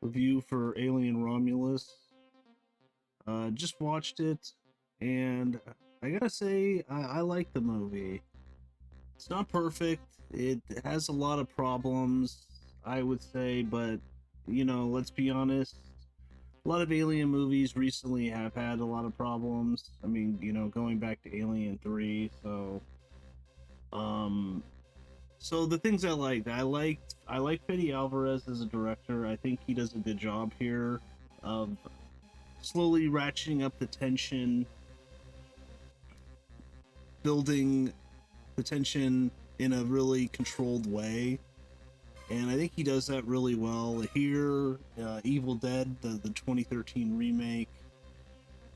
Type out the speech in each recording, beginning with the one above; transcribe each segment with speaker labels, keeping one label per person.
Speaker 1: review for Alien Romulus. Just watched it, and I gotta say, I like the movie. It's not perfect. It has a lot of problems, I would say, but let's be honest. A lot of Alien movies recently have had a lot of problems. I mean, going back to Alien 3, um so the things I like Fede Alvarez as a director. I think he does a good job here of slowly ratcheting up the tension, building the tension in a really controlled way. And I think he does that really well here. Evil Dead, the 2013 remake,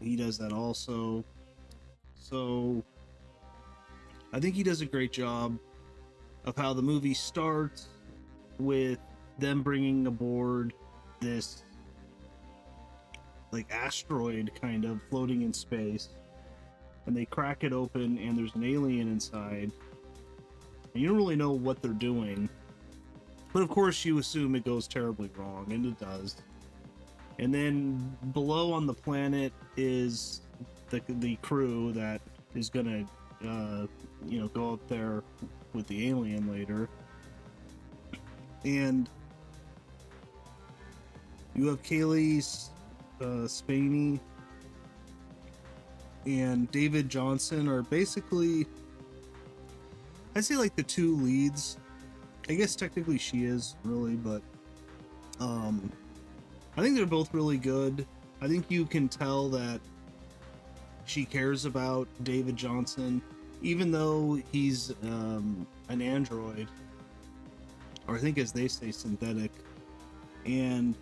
Speaker 1: he does that also. So I think he does a great job of how the movie starts with them bringing aboard this like asteroid kind of floating in space, and they crack it open and there's an alien inside, and you don't really know what they're doing, but of course you assume it goes terribly wrong, and it does. And then below on the planet is the crew that is gonna go up there with the alien later. And you have Kaylee Spaney and David Johnson are basically, I'd say, like the two leads. I guess technically she is really, but I think they're both really good. I think you can tell that she cares about David Johnson, even though he's an android, or I think as they say, synthetic. And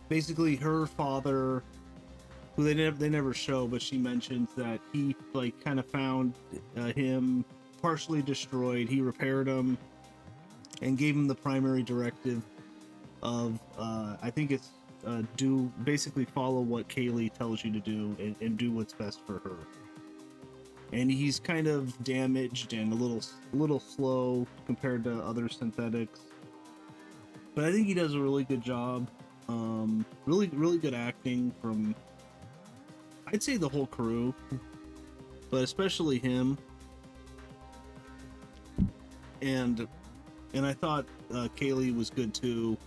Speaker 1: basically her father, who they never show, but she mentions that he like kind of found him partially destroyed. He repaired him and gave him the primary directive of I think it's do basically follow what Kaylee tells you to do, and do what's best for her. And he's kind of damaged and a little slow compared to other synthetics, but I think he does a really good job. Really good acting from, I'd say, the whole crew, but especially him. And I thought Kaylee was good too,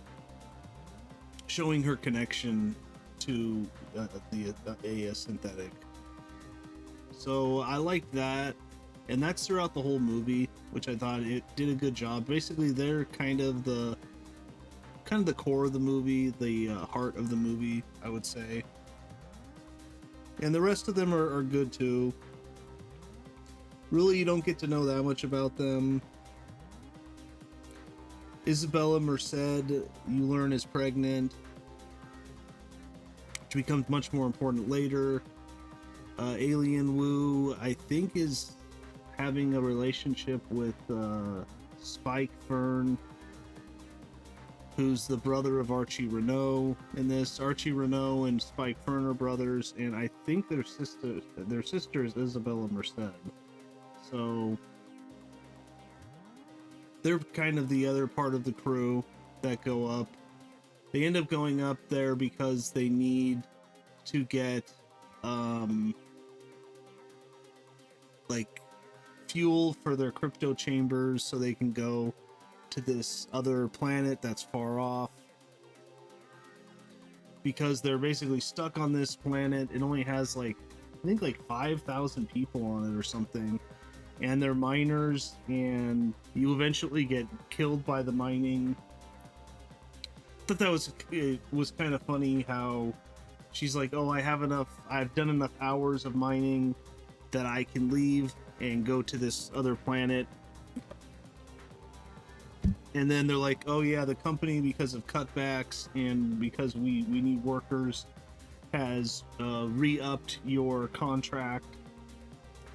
Speaker 1: showing her connection to a synthetic. So I like that, and that's throughout the whole movie, which I thought it did a good job. Basically, they're kind of the core of the movie, the heart of the movie, I would say. And the rest of them are good too. Really, you don't get to know that much about them. Isabella Merced, you learn, is pregnant, which becomes much more important later. Alien Wu, I think, is having a relationship with Spike Fern, who's the brother of Archie Renault in this. Archie Renault and Spike Fern are brothers, and I think their sister is Isabella Merced. So they're kind of the other part of the crew that go up. They end up going up there because they need to get like fuel for their crypto chambers so they can go to this other planet that's far off, because they're basically stuck on this planet. It only has I think 5,000 people on it or something, and they're miners, and you eventually get killed by the mining. I thought it was kind of funny how she's like, oh, I've done enough hours of mining that I can leave and go to this other planet. And then they're like, oh yeah, the company, because of cutbacks and because we need workers, has re-upped your contract,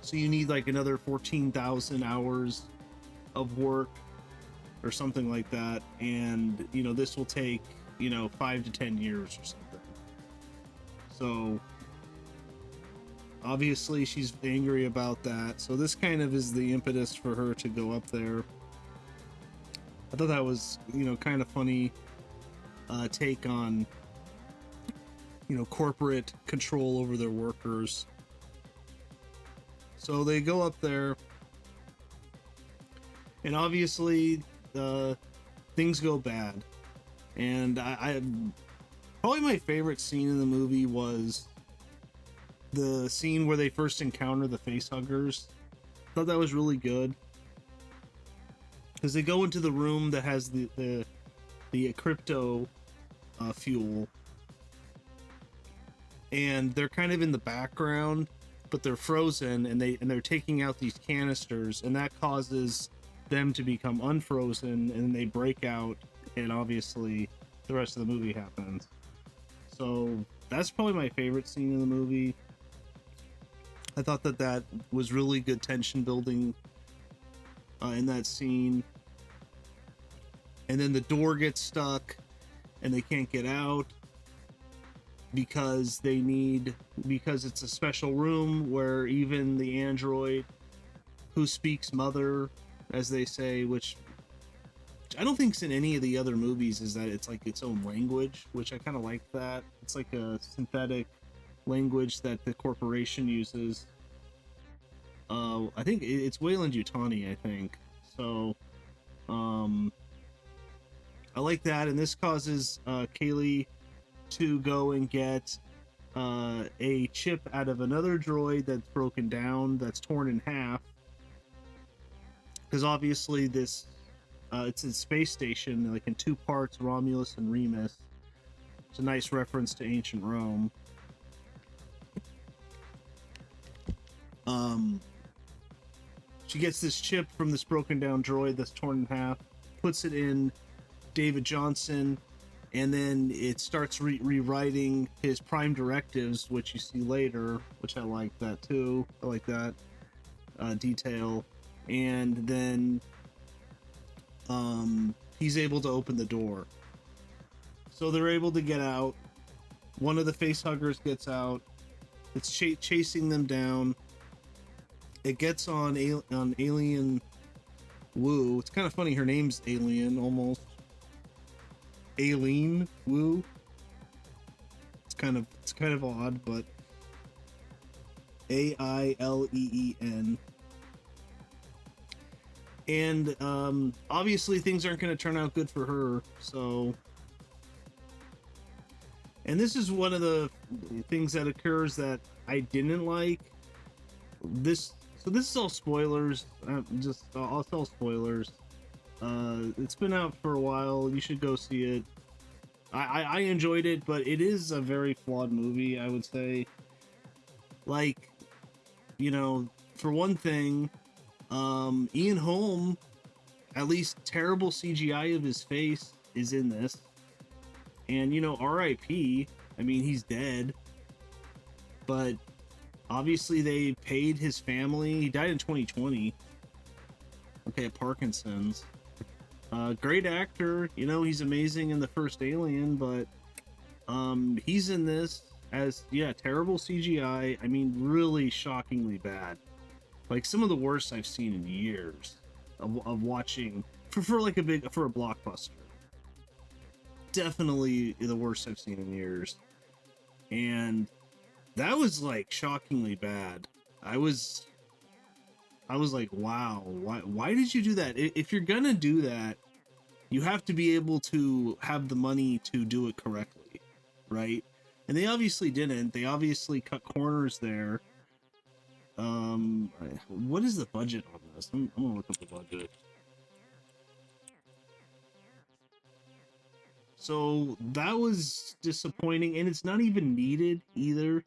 Speaker 1: so you need another 14,000 hours of work or something like that, and this will take 5 to 10 years or something. So obviously she's angry about that, so this kind of is the impetus for her to go up there. I thought that was kind of funny take on, corporate control over their workers. So they go up there, and obviously things go bad. And I probably my favorite scene in the movie was the scene where they first encounter the facehuggers. I thought that was really good, because they go into the room that has the crypto fuel, and they're kind of in the background, but they're frozen, and they're taking out these canisters, and that causes them to become unfrozen, and they break out, and obviously the rest of the movie happens. So that's probably my favorite scene in the movie. I thought that was really good tension building in that scene. And then the door gets stuck and they can't get out because it's a special room where even the android who speaks mother, as they say, which I don't think's in any of the other movies, is that it's like its own language, which I kind of like that. It's like a synthetic language that the corporation uses. I think it's Weyland-Yutani, I think. So I like that, and this causes Kaylee to go and get a chip out of another droid that's broken down, that's torn in half, because obviously this it's a space station, like in two parts, Romulus and Remus. It's a nice reference to ancient Rome. She gets this chip from this broken down droid that's torn in half, puts it in David Johnson, and then it starts rewriting his prime directives, which you see later, which I like that too. I like that detail. And then he's able to open the door. So they're able to get out. One of the facehuggers gets out. It's chasing them down. It gets on Alien Wu. It's kind of funny. Her name's Alien, almost. Aileen Wu. It's kind of odd, but Aileen. And obviously things aren't going to turn out good for her. So, and this is one of the things that occurs that I didn't like. This is all spoilers. I'll tell spoilers. It's been out for a while. You should go see it. I enjoyed it, but it is a very flawed movie, I would say. Like, for one thing, Ian Holm, at least terrible CGI of his face is in this. And, R.I.P. I mean, he's dead. But obviously they paid his family. He died in 2020. Okay, at Parkinson's. Great actor, he's amazing in the first Alien, but he's in this as terrible CGI. I mean, really shockingly bad. Like some of the worst I've seen in years of watching for a blockbuster. Definitely the worst I've seen in years. And that was like shockingly bad. I was like, wow, why did you do that? If you're gonna do that, you have to be able to have the money to do it correctly, right? And they obviously didn't. They obviously cut corners there. What is the budget on this? I'm gonna look up the budget. So that was disappointing, and it's not even needed either.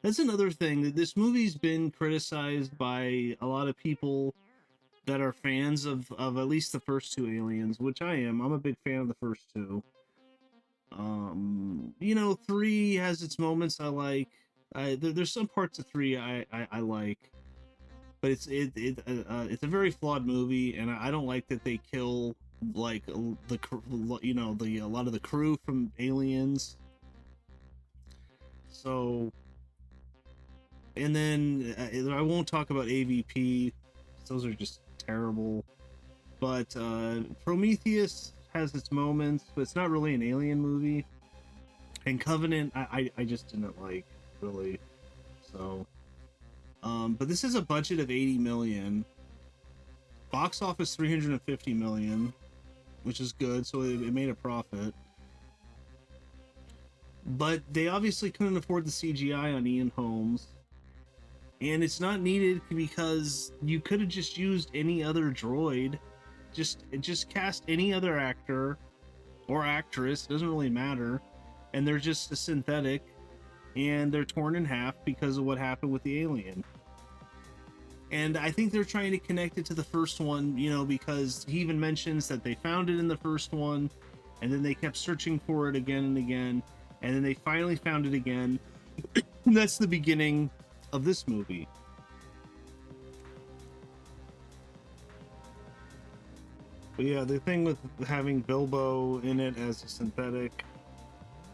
Speaker 1: That's another thing, that this movie's been criticized by a lot of people that are fans of at least the first two Aliens, which I am. I'm a big fan of the first two. 3 has its moments I like. There's some parts of 3 I like, but it's a very flawed movie, and I don't like that they kill like a lot of the crew from Aliens. So, and then I won't talk about AVP. Those are just terrible. But Prometheus, has its moments, but it's not really an Alien movie. And Covenant, I just didn't like, really. So, but this is a budget of 80 million. Box office 350 million, which is good, so it made a profit. But they obviously couldn't afford the CGI on Ian Holmes. And it's not needed because you could have just used any other droid. Just cast any other actor or actress, doesn't really matter. And they're just a synthetic, and they're torn in half because of what happened with the alien. And I think they're trying to connect it to the first one, you know, because he even mentions that they found it in the first one, and then they kept searching for it again and again, and then they finally found it again. And that's the beginning of this movie. But yeah, the thing with having Bilbo in it as a synthetic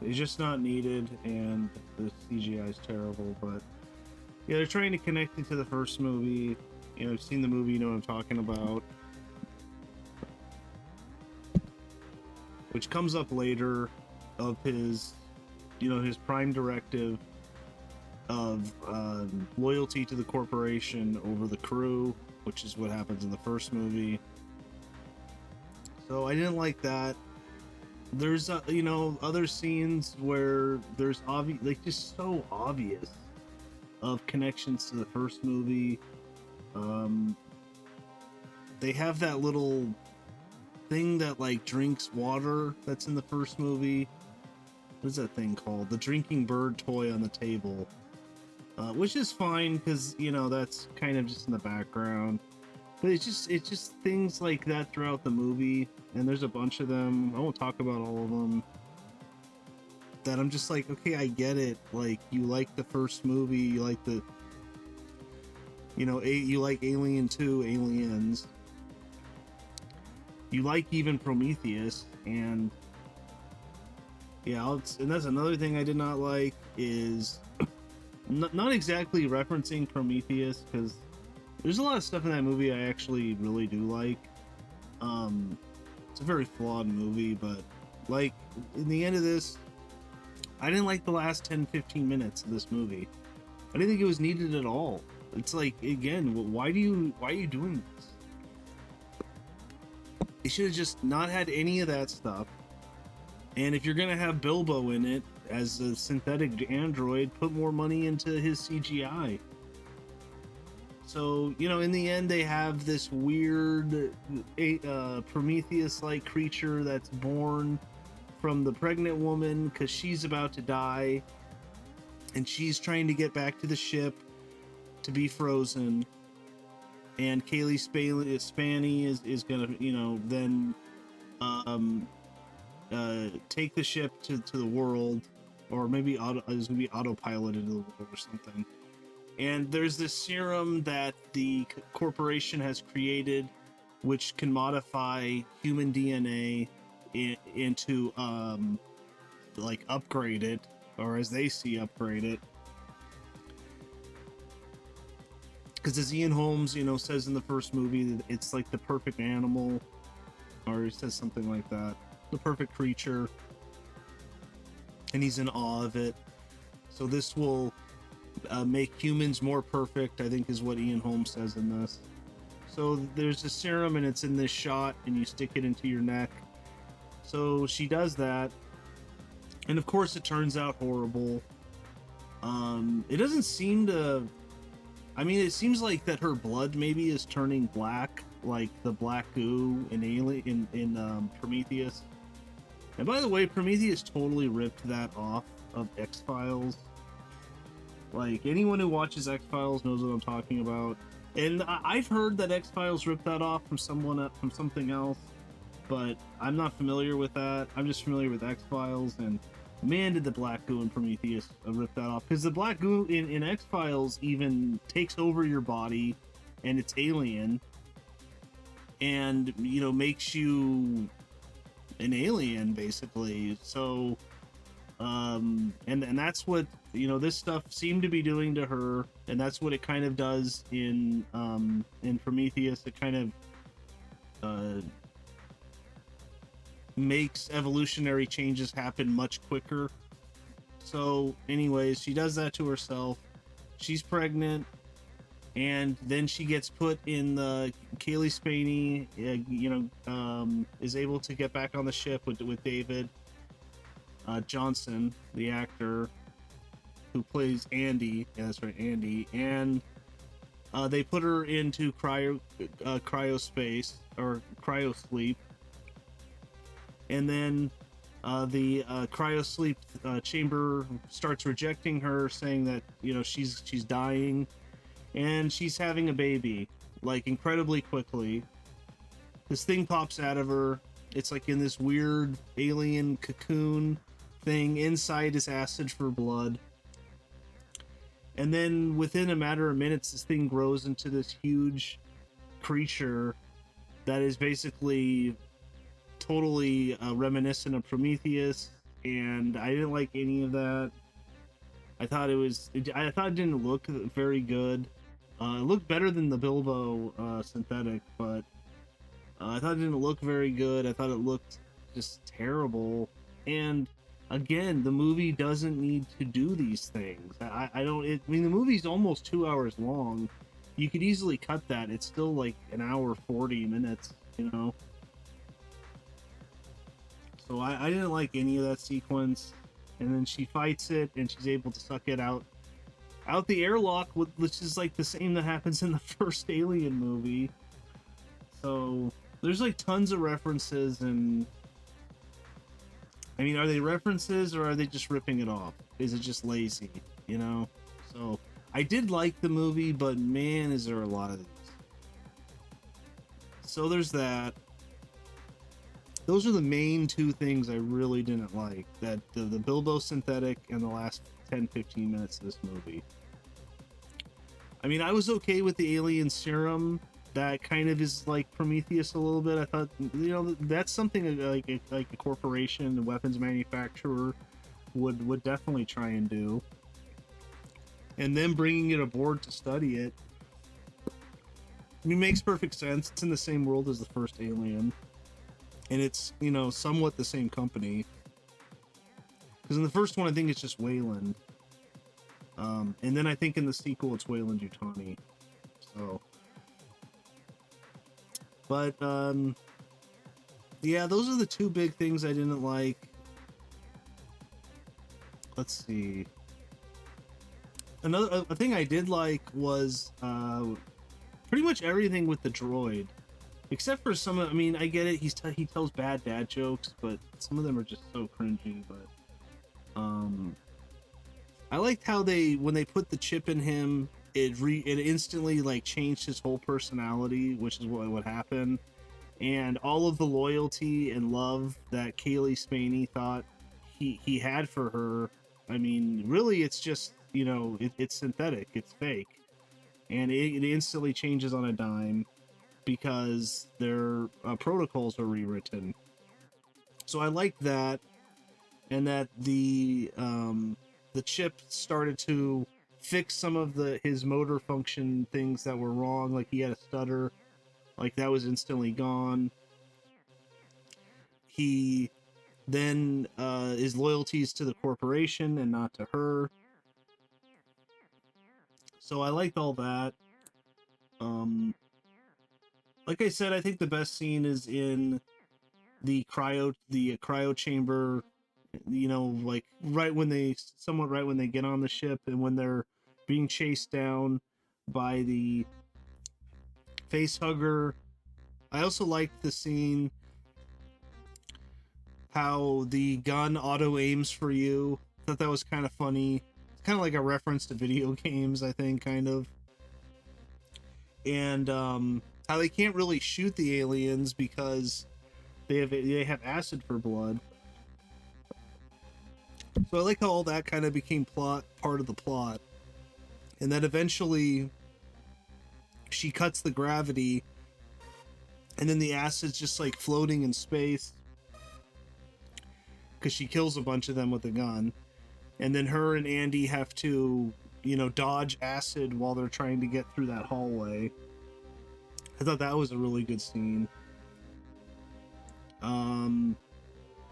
Speaker 1: is just not needed, and the CGI is terrible. But yeah, they're trying to connect it to the first movie. You know, I've seen the movie, you know what I'm talking about. Which comes up later of his, you know, his prime directive of loyalty to the corporation over the crew, which is what happens in the first movie. So I didn't like that. There's you know, other scenes where there's obvious, like, just so obvious of connections to the first movie. They have that little thing that like drinks water that's in the first movie. What is that thing called? The drinking bird toy on the table, which is fine because, you know, that's kind of just in the background. But it's just things like that throughout the movie, and there's a bunch of them. I won't talk about all of them. That I'm just like, okay, I get it. Like, you like the first movie, you like the, you know, you like Alien 2, Aliens. You like even Prometheus, and yeah, and that's another thing I did not like is not exactly referencing Prometheus, because there's a lot of stuff in that movie I actually really do like. It's a very flawed movie, but like in the end of this, I didn't like the last 10-15 minutes of this movie. I didn't think it was needed at all. It's like, again, why are you doing this? You should have just not had any of that stuff. And if you're gonna have Bilbo in it as a synthetic android, put more money into his CGI. So, you know, in the end, they have this weird Prometheus-like creature that's born from the pregnant woman because she's about to die, and she's trying to get back to the ship to be frozen. And Kaylee Spanny is gonna, you know, then take the ship to the world, or maybe is gonna be autopiloted to the world or something. And there's this serum that the corporation has created, which can modify human DNA into, like, upgrade it, or as they see, upgrade it. Because as Ian Holmes, you know, says in the first movie, it's like the perfect animal, or he says something like that, the perfect creature, and he's in awe of it. So this will make humans more perfect, I think is what Ian Holmes says in this. So there's a serum, and it's in this shot, and you stick it into your neck. So she does that, and of course it turns out horrible. It doesn't seem to, I mean, it seems like that her blood maybe is turning black, like the black goo in Alien in Prometheus. And by the way, Prometheus totally ripped that off of X-Files. Like, anyone who watches X-Files knows what I'm talking about. And I've heard that X-Files ripped that off from from something else, but I'm not familiar with that. I'm just familiar with X-Files, and man, did the black goo in Prometheus rip that off. Because the black goo in X-Files even takes over your body, and it's alien, and, you know, makes you an alien, basically. So, and that's what, you know, this stuff seemed to be doing to her, and that's what it kind of does in Prometheus. It kind of makes evolutionary changes happen much quicker. So anyways, she does that to herself. She's pregnant, and then she gets put in the Kaylee Spaney, is able to get back on the ship with David Johnson, the actor who plays Andy. Yeah, that's right, Andy. And they put her into cryospace or cryosleep, and then the cryosleep chamber starts rejecting her, saying that she's dying, and she's having a baby like incredibly quickly. This thing pops out of her. It's like in this weird alien cocoon thing. Inside is acid for blood. And then within a matter of minutes, this thing grows into this huge creature that is basically totally reminiscent of Prometheus. And I didn't like any of that. I thought it didn't look very good. It looked better than the Bilbo synthetic, but I thought it didn't look very good. I thought it looked just terrible. And again, the movie doesn't need to do these things. The movie's almost 2 hours long. You could easily cut that. It's still like an hour 40 minutes, So I didn't like any of that sequence. And then she fights it, and she's able to suck it out the airlock, which is like the same that happens in the first Alien movie. So there's like tons of references, and I mean, are they references or are they just ripping it off? Is it just lazy, So I did like the movie, but man, is there a lot of these. So there's that. Those are the main two things I really didn't like. That the Bilbo synthetic and the last 10-15 minutes of this movie. I mean, I was okay with the alien serum. That kind of is like Prometheus a little bit. I thought, that's something like a corporation, a weapons manufacturer would definitely try and do. And then bringing it aboard to study it, I mean, makes perfect sense. It's in the same world as the first Alien, and it's somewhat the same company. Because in the first one, I think it's just Wayland, and then I think in the sequel it's Weyland-Yutani. So. But, yeah, those are the two big things I didn't like. Let's see. Another thing I did like was pretty much everything with the droid. Except for some of, I mean, I get it, he tells bad dad jokes, but some of them are just so cringy. But I liked how when they put the chip in him, it instantly like changed his whole personality, which is what happened, and all of the loyalty and love that Kaylee Spaney thought he had for her. I mean, really, it's just it's synthetic, it's fake, and it instantly changes on a dime because their protocols are rewritten. So I like that, and that the chip started to fix some of his motor function things that were wrong, like he had a stutter, like that was instantly gone. He then his loyalties to the corporation and not to her. So I liked all that. Like I said, I think the best scene is in the cryo chamber, like right when they get on the ship and when they're being chased down by the face hugger. I also liked the scene how the gun auto aims for you. I thought that was kind of funny. It's kind of like a reference to video games, I think, kind of. And how they can't really shoot the aliens because they have acid for blood. So I like how all that kind of became part of the plot. And that eventually she cuts the gravity, and then the acid's just like floating in space because she kills a bunch of them with a gun. And then her and Andy have to, dodge acid while they're trying to get through that hallway. I thought that was a really good scene.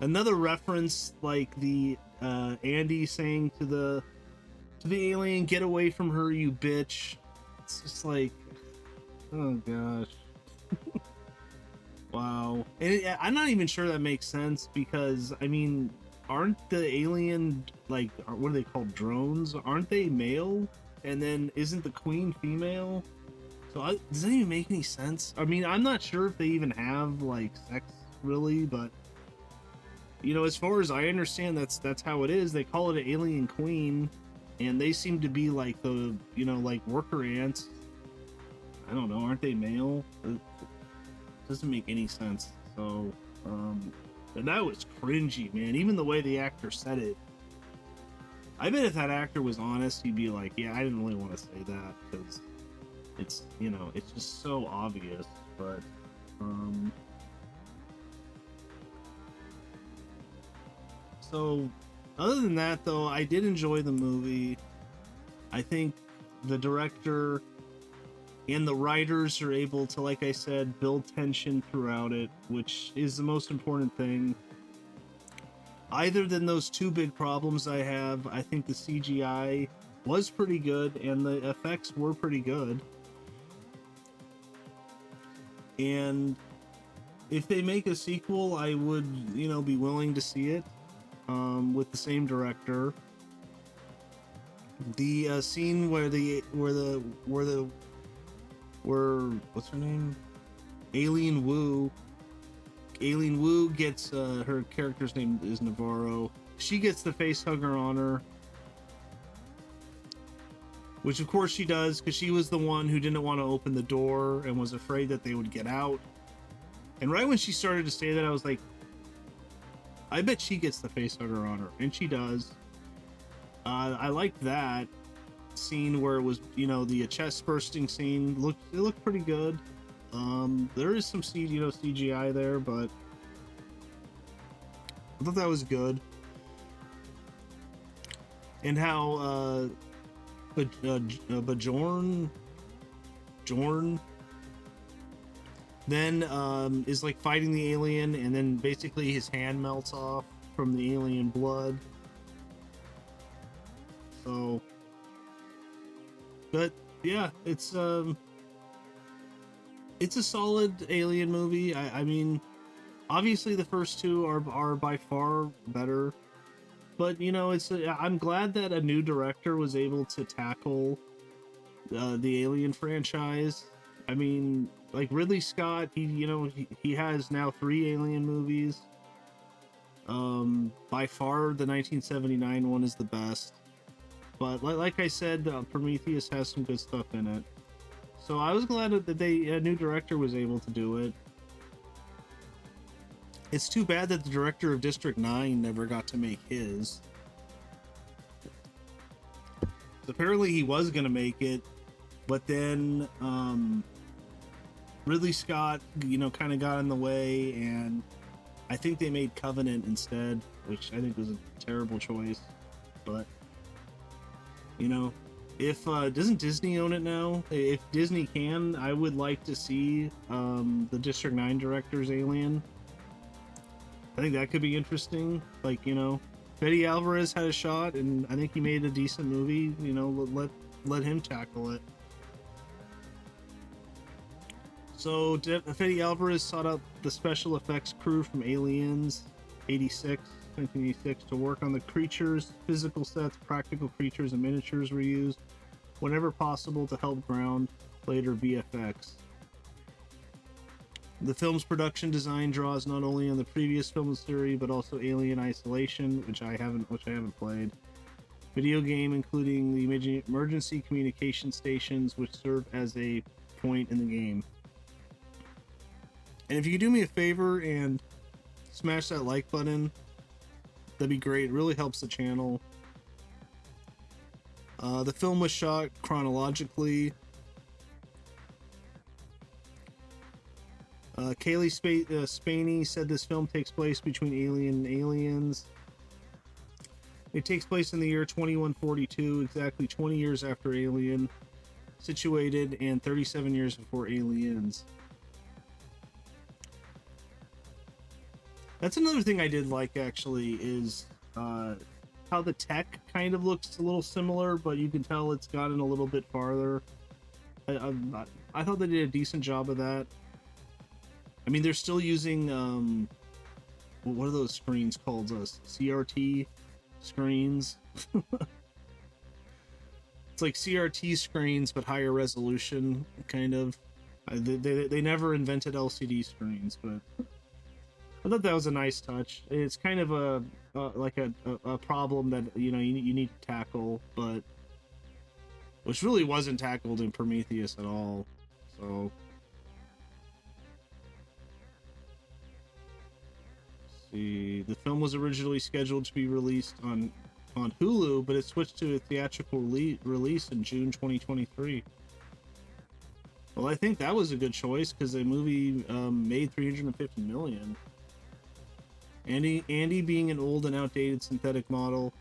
Speaker 1: Another reference, like the Andy saying to the alien, "Get away from her, you bitch." It's just like, oh gosh. Wow. And I'm not even sure that makes sense, because I mean, aren't the alien, like, what are they called, drones? Aren't they male? And then isn't the queen female? So does that even make any sense? I mean, I'm not sure if they even have like sex really, but you know, as far as I understand, that's how it is. They call it an alien queen, and they seem to be like the, you know, like worker ants. I don't know, aren't they male? It doesn't make any sense. So, and that was cringy, man. Even the way the actor said it. I bet if that actor was honest, he'd be like, "Yeah, I didn't really want to say that because it's, you know, it's just so obvious." But, so other than that, though, I did enjoy the movie. I think the director and the writers are able to, like I said, build tension throughout it, which is the most important thing. Other than those two big problems I have, I think the CGI was pretty good and the effects were pretty good. And if they make a sequel, I would, you know, be willing to see it, with the same director. The scene where what's her name? Alien Wu. Alien Wu gets, her character's name is Navarro. She gets the face hugger on her, which of course she does, because she was the one who didn't want to open the door and was afraid that they would get out. And right when she started to say that, I was like, I bet she gets the face hugger on her, and she does. I liked that scene where it was, you know, the chest bursting scene. It looked pretty good. There is some CGI there, but I thought that was good. And how Bjorn then is like fighting the alien, and then basically his hand melts off from the alien blood. So, but yeah, it's a solid alien movie. I mean, obviously the first two are by far better, but you know, I'm glad that a new director was able to tackle the Alien franchise. I mean, like Ridley Scott, he has now 3 Alien movies. By far the 1979 one is the best, but like I said, Prometheus has some good stuff in it. So I was glad that a new director was able to do it. It's too bad that the director of District 9 never got to make his. Apparently he was going to make it, but then Ridley Scott, kind of got in the way, and I think they made Covenant instead, which I think was a terrible choice. But, if doesn't Disney own it now? If Disney can, I would like to see the District 9 director's Alien. I think that could be interesting. Like, Fede Alvarez had a shot, and I think he made a decent movie. Let him tackle it. So Fede Alvarez sought out the special effects crew from Aliens 1986 to work on the creatures. Physical sets, practical creatures, and miniatures were used whenever possible to help ground later VFX. The film's production design draws not only on the previous film series, but also Alien Isolation, which I haven't played. Video game, including the emergency communication stations, which serve as a point in the game. And if you could do me a favor and smash that like button, that'd be great. It really helps the channel. The film was shot chronologically. Kaylee Spaney said this film takes place between Alien and Aliens. It takes place in the year 2142, exactly 20 years after Alien, situated, and 37 years before Aliens. That's another thing I did like, actually, is how the tech kind of looks a little similar, but you can tell it's gotten a little bit farther. I thought they did a decent job of that. I mean, they're still using what are those screens called? CRT screens. It's like CRT screens, but higher resolution, kind of. They never invented LCD screens, but I thought that was a nice touch. It's kind of a problem that you need to tackle, but which really wasn't tackled in Prometheus at all. So let's see, the film was originally scheduled to be released on Hulu, but it switched to a theatrical release in June 2023. Well, I think that was a good choice because the movie made 350 million. Andy, being an old and outdated synthetic model,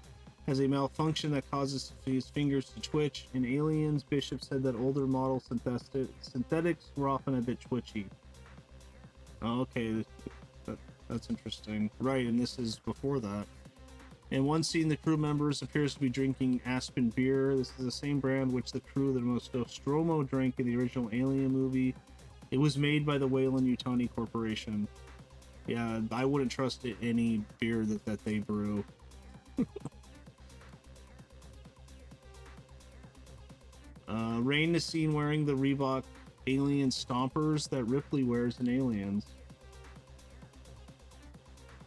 Speaker 1: has a malfunction that causes his fingers to twitch. In Aliens, Bishop said that older model synthetics were often a bit twitchy. Oh, okay, that's interesting. Right, and this is before that. In one scene, the crew members appears to be drinking Aspen beer. This is the same brand which the crew of the Nostromo drank in the original Alien movie. It was made by the Weyland-Yutani Corporation. Yeah, I wouldn't trust any beer that they brew. Rain is seen wearing the Reebok Alien Stompers that Ripley wears in Aliens.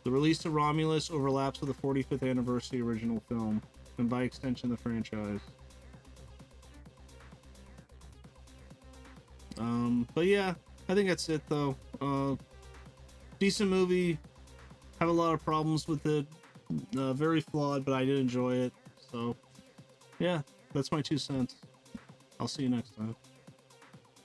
Speaker 1: The release of Romulus overlaps with the 45th anniversary original film, and by extension the franchise. But yeah, I think that's it though. Decent movie. Have a lot of problems with it. Very flawed, but I did enjoy it. So yeah, that's my 2 cents. I'll see you next time.